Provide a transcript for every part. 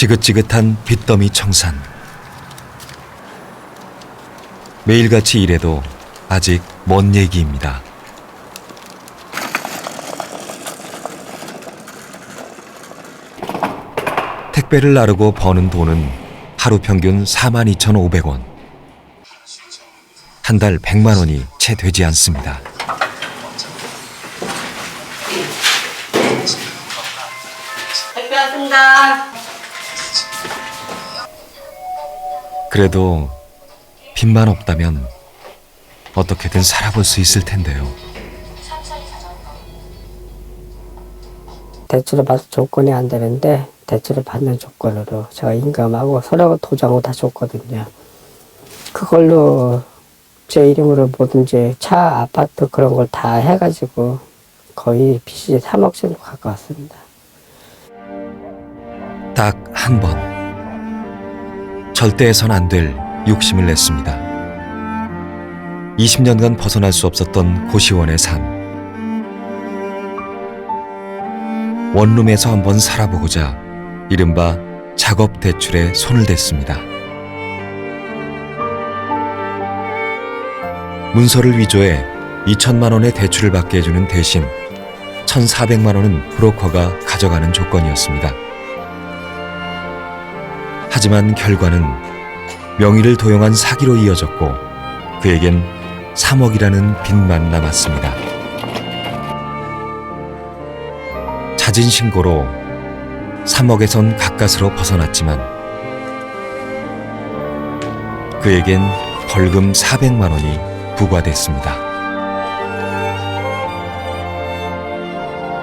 지긋지긋한 빚더미 청산. 매일같이 일해도 아직 먼 얘기입니다. 택배를 나르고 버는 돈은 하루 평균 42,500원. 한 달 100만 원이 채 되지 않습니다. 택배 왔습니다. 그래도 빚만 없다면 어떻게든 살아볼 수 있을 텐데요. 대출을 받을 조건이 안 되는데 대출을 받는 조건으로 제가 인감하고 서류 도장하고 다 줬거든요. 그걸로 제 이름으로 뭐든지 차, 아파트 그런 걸 다 해가지고 거의 빚이 3억 정도 가까웠습니다. 딱 한 번. 절대 해선 안 될 욕심을 냈습니다. 20년간 벗어날 수 없었던 고시원의 삶. 원룸에서 한번 살아보고자 이른바 작업 대출에 손을 댔습니다. 문서를 위조해 2천만 원의 대출을 받게 해주는 대신 1,400만 원은 브로커가 가져가는 조건이었습니다. 하지만 결과는 명의를 도용한 사기로 이어졌고 그에겐 3억이라는 빚만 남았습니다. 자진 신고로 3억에선 가까스로 벗어났지만 그에겐 벌금 400만 원이 부과됐습니다.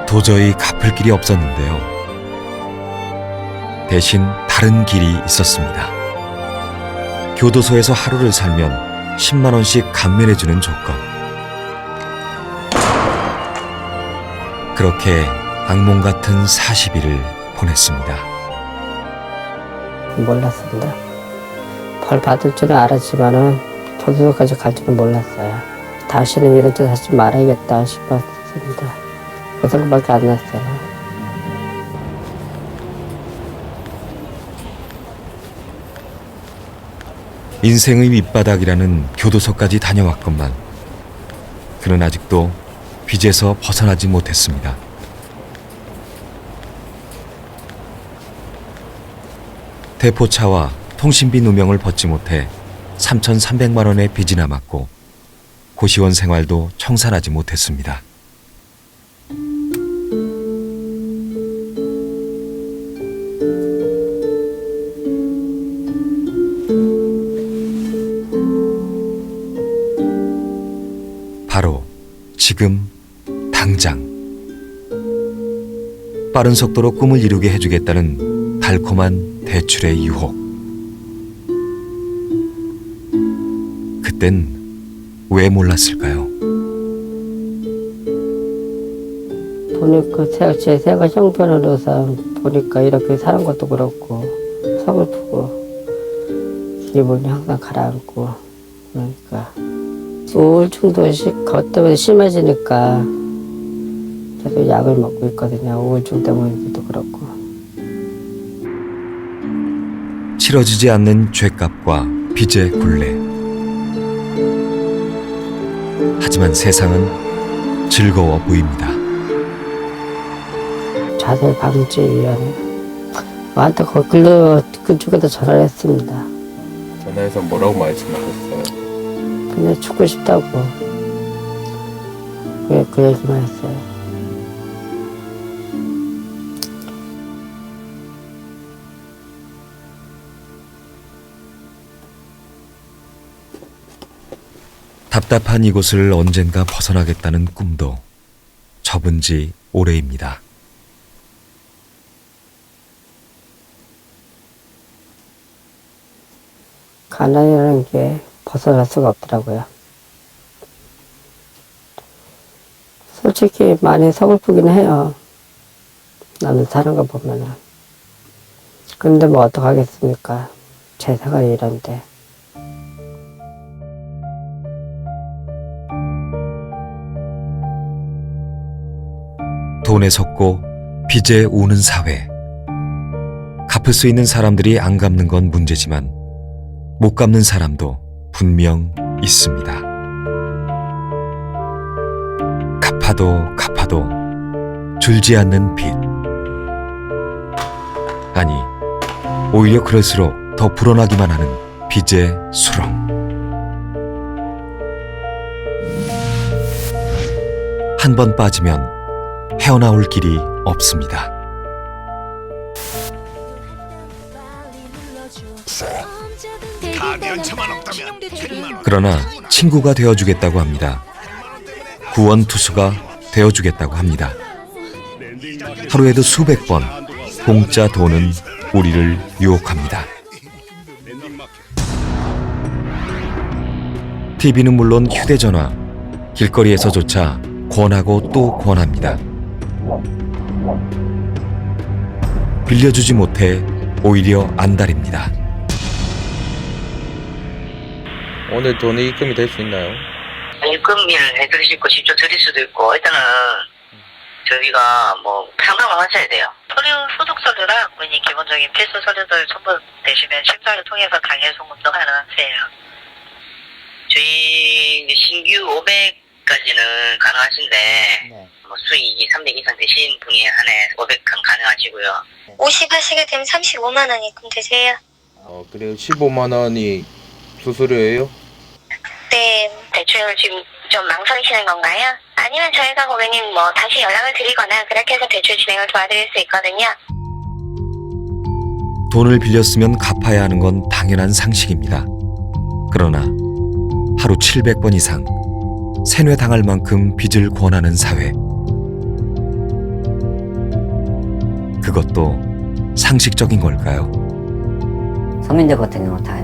도저히 갚을 길이 없었는데요. 대신 다른 길이 있었습니다. 교도소에서 하루를 살면 10만 원씩 감면해주는 조건. 그렇게 악몽 같은 40일을 보냈습니다. 몰랐습니다. 벌 받을 줄은 알았지만은 교도소까지 갈 줄은 몰랐어요. 다시는 이런 짓 하지 말아야겠다 싶었습니다. 그 생각밖에 안 났어요. 인생의 밑바닥이라는 교도소까지 다녀왔건만 그는 아직도 빚에서 벗어나지 못했습니다. 대포차와 통신비 누명을 벗지 못해 3,300만 원의 빚이 남았고 고시원 생활도 청산하지 못했습니다. 바로 지금 당장 빠른 속도로 꿈을 이루게 해주겠다는 달콤한 대출의 유혹. 그땐 왜 몰랐을까요? 보니까 제 생활 형편으로서 보니까 이렇게 사는 것도 그렇고 서글프고 기분이 항상 가라앉고 그러니까 우울증도 그것 때문에 심해지니까 계속 약을 먹고 있거든요. 우울증 때문에도 그렇고. 치러지지 않는 죗값과 빚의 굴레. 하지만 세상은 즐거워 보입니다. 자살 방지위원회 저한테 그쪽에다 전화를 했습니다. 전화해서 뭐라고 말씀하셨어요? 그냥 죽고 싶다고 그 얘기만 했어요. 답답한 이곳을 언젠가 벗어나겠다는 꿈도 접은 지 오래입니다. 가난이라는 게 벗어날 수가 없더라고요. 솔직히 많이 서글프긴 해요. 남들 사는 거 보면은. 근데 뭐 어떡하겠습니까? 제 생활이 이런데. 돈에 섰고 빚에 우는 사회. 갚을 수 있는 사람들이 안 갚는 건 문제지만 못 갚는 사람도 분명 있습니다. 갚아도 줄지 않는 빚. 아니, 오히려 그럴수록 더 불어나기만 하는 빚의 수렁. 한 번 빠지면 헤어나올 길이 없습니다. 그러나 친구가 되어주겠다고 합니다. 구원투수가 되어주겠다고 합니다. 하루에도 수백 번 공짜 돈은 우리를 유혹합니다. TV는 물론 휴대전화, 길거리에서조차 권하고 또 권합니다. 빌려주지 못해 오히려 안달입니다. 오늘 돈이 입금이 될 수 있나요? 입금을 해드릴 수 있고 직접 드릴 수도 있고 일단은 저희가 뭐 상담을 하셔야 돼요. 서류 소득 서류랑 본인 기본적인 필수 서류들 전부 내시면 심사를 통해서 당일 송금도 가능하세요. 저희 신규 500까지는 가능하신데 뭐 수익이 300 이상 되신 분이 한해 500은 가능하시고요. 50 하시게 되면 35만 원 입금되세요. 그래요. 15만 원이 수수료예요? 네. 대출을 지금 좀 망설이시는 건가요? 아니면 저희가 고객님 뭐 다시 연락을 드리거나 그렇게 해서 대출 진행을 도와드릴 수 있거든요. 돈을 빌렸으면 갚아야 하는 건 당연한 상식입니다. 그러나 하루 700번 이상 세뇌당할 만큼 빚을 권하는 사회. 그것도 상식적인 걸까요? 서민들 같은 경우 다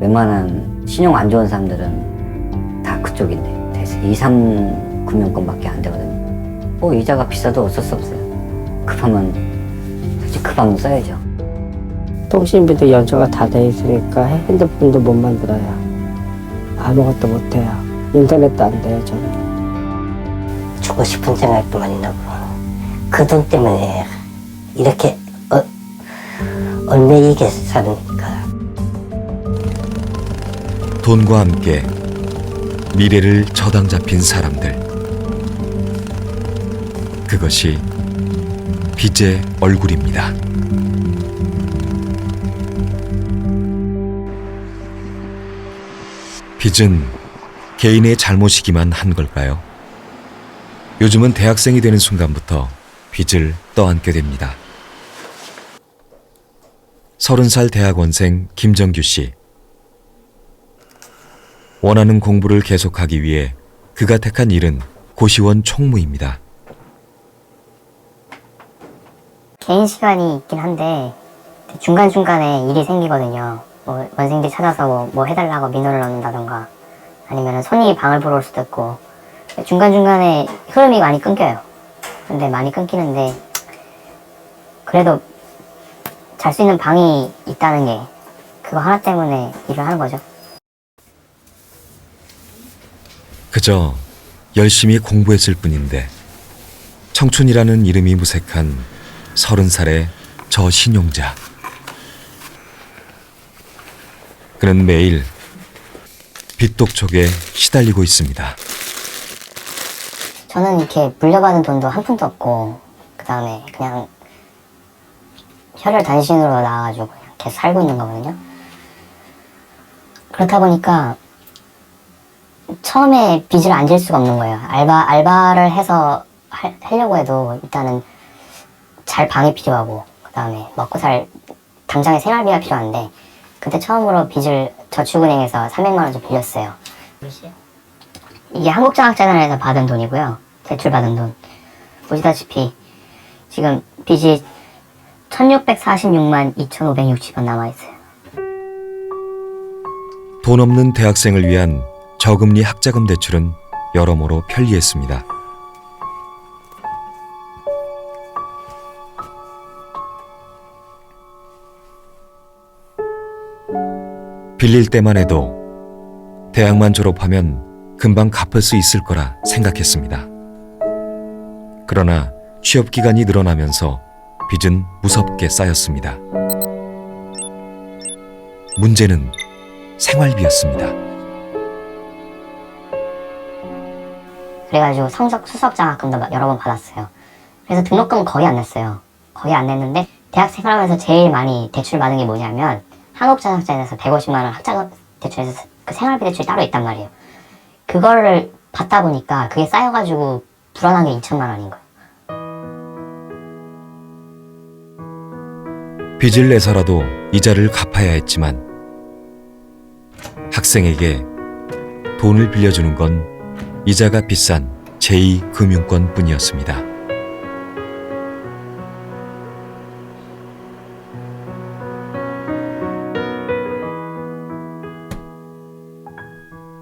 웬만한 신용 안 좋은 사람들은 다 그쪽인데 2, 3 금융권밖에 안 되거든요. 뭐 이자가 비싸도 어쩔 수 없어요. 급하면 솔직히 급하면 써야죠. 통신비도 연초가 다 돼 있으니까 핸드폰도 못 만들어요. 아무것도 못 해요. 인터넷도 안 돼요, 저는. 주고 싶은 생각뿐만 나고 그 돈 때문에 이렇게 얼매이게 사니까. 돈과 함께 미래를 저당 잡힌 사람들. 그것이 빚의 얼굴입니다. 빚은 개인의 잘못이기만 한 걸까요? 요즘은 대학생이 되는 순간부터 빚을 떠안게 됩니다. 30살 대학원생 김정규 씨. 원하는 공부를 계속하기 위해 그가 택한 일은 고시원 총무입니다. 개인 시간이 있긴 한데 중간중간에 일이 생기거든요. 뭐 원생들 찾아서 뭐 해달라고 민원을 넣는다던가 아니면 손님이 방을 보러 올 수도 있고 중간중간에 흐름이 많이 끊겨요. 근데 많이 끊기는데 그래도 잘 수 있는 방이 있다는 게 그거 하나 때문에 일을 하는 거죠. 그저 열심히 공부했을 뿐인데 청춘이라는 이름이 무색한 30살의 저신용자. 그는 매일 빚독촉에 시달리고 있습니다. 저는 이렇게 물려받은 돈도 한 푼도 없고 그 다음에 그냥 혈혈단신으로 나와가지고 그냥 계속 살고 있는 거거든요. 그렇다 보니까 처음에 빚을 안 질 수가 없는 거예요. 알바를 해서 하려고 해도 일단은 잘 방이 필요하고 그 다음에 먹고 살 당장의 생활비가 필요한데 그때 처음으로 빚을 저축은행에서 300만 원 좀 빌렸어요. 이게 한국장학재단에서 받은 돈이고요. 대출받은 돈. 보시다시피 지금 빚이 1646만 2560원 남아있어요. 돈 없는 대학생을 위한 저금리 학자금 대출은 여러모로 편리했습니다. 빌릴 때만 해도 대학만 졸업하면 금방 갚을 수 있을 거라 생각했습니다. 그러나 취업 기간이 늘어나면서 빚은 무섭게 쌓였습니다. 문제는 생활비였습니다. 그래가지고 성적 수석 장학금도 여러 번 받았어요. 그래서 등록금 거의 안 냈어요. 거의 안 냈는데 대학 생활하면서 제일 많이 대출 받은 게 뭐냐면 한국전학자에서 150만 원 학자 대출에서 그 생활비 대출이 따로 있단 말이에요. 그거를 받다 보니까 그게 쌓여가지고 불어난 게 2천만 원인 거예요. 빚을 내서라도 이자를 갚아야 했지만 학생에게 돈을 빌려주는 건 이자가 비싼 제2금융권뿐이었습니다.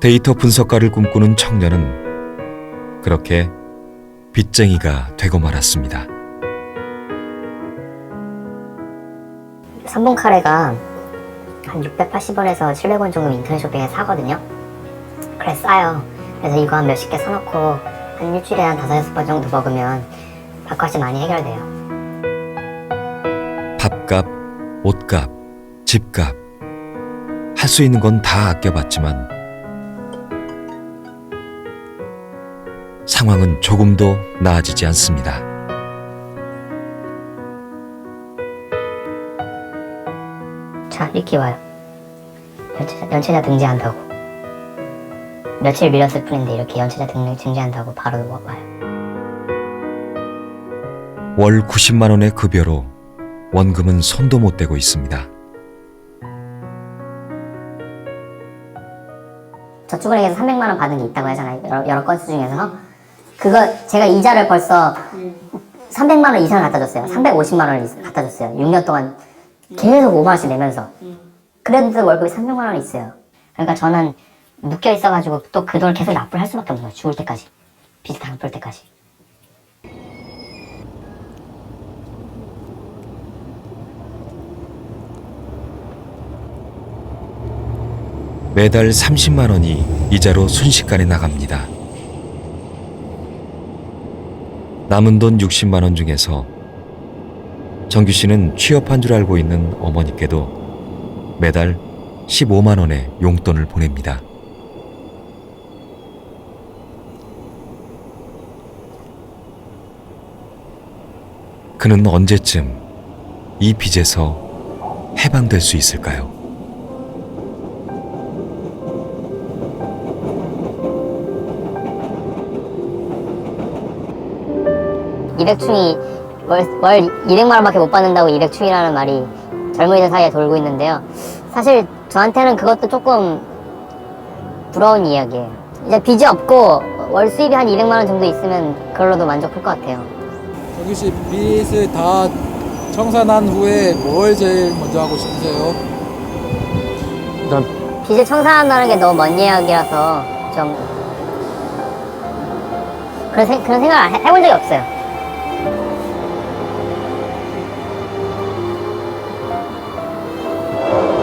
데이터 분석가를 꿈꾸는 청년은 그렇게 빚쟁이가 되고 말았습니다. 3번 카레가 한 680원에서 700원 정도 인터넷 쇼핑에 사거든요. 그래 싸요. 그래서 이거 한 몇십 개 사놓고 한 일주일에 한 5-6번 정도 먹으면 밥값이 많이 해결돼요. 밥값, 옷값, 집값 할 수 있는 건 다 아껴봤지만 상황은 조금도 나아지지 않습니다. 자, 이렇게 와요. 연체자 등재한다고. 며칠 미뤘을 뿐인데 이렇게 연체자 등재한다고 바로 와요. 월 90만 원의 급여로 원금은 손도 못 대고 있습니다. 저축은행에서 300만 원 받은 게 있다고 하잖아요. 여러 건수 중에서. 그거 제가 이자를 벌써 300만 원 이상을 갖다 줬어요. 350만 원을 갖다 줬어요. 6년 동안 계속 5만 원씩 내면서. 그래도 월급이 300만 원이 있어요. 그러니까 저는 묶여 있어가지고 또 그 돈을 계속 납부를 할 수밖에 없는 거예요. 죽을 때까지. 빚을 다 갚을 때까지. 매달 30만 원이 이자로 순식간에 나갑니다. 남은 돈 60만 원 중에서 정규 씨는 취업한 줄 알고 있는 어머니께도 매달 15만 원의 용돈을 보냅니다. 그는 언제쯤 이 빚에서 해방될 수 있을까요? 이백충이 월 200만 원밖에 못 받는다고 이백충이라는 말이 젊은이들 사이에 돌고 있는데요. 사실 저한테는 그것도 조금 부러운 이야기예요. 이제 빚이 없고 월 수입이 한 200만 원 정도 있으면 그걸로도 만족할 것 같아요. 정규 씨 빚을 다 청산한 후에 뭘 제일 먼저 하고 싶으세요? 일단 빚을 청산한다는 게 너무 먼 이야기라서 좀 그런 생각을 해본 적이 없어요.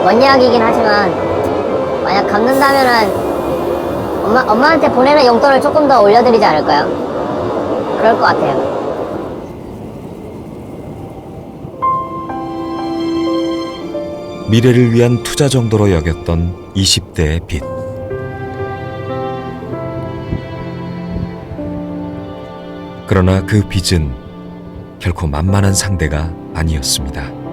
먼 이야기이긴 하지만 만약 갚는다면은 엄마한테 보내는 용돈을 조금 더 올려드리지 않을까요? 그럴 것 같아요. 미래를 위한 투자 정도로 여겼던 20대의 빚. 그러나 그 빚은 결코 만만한 상대가 아니었습니다.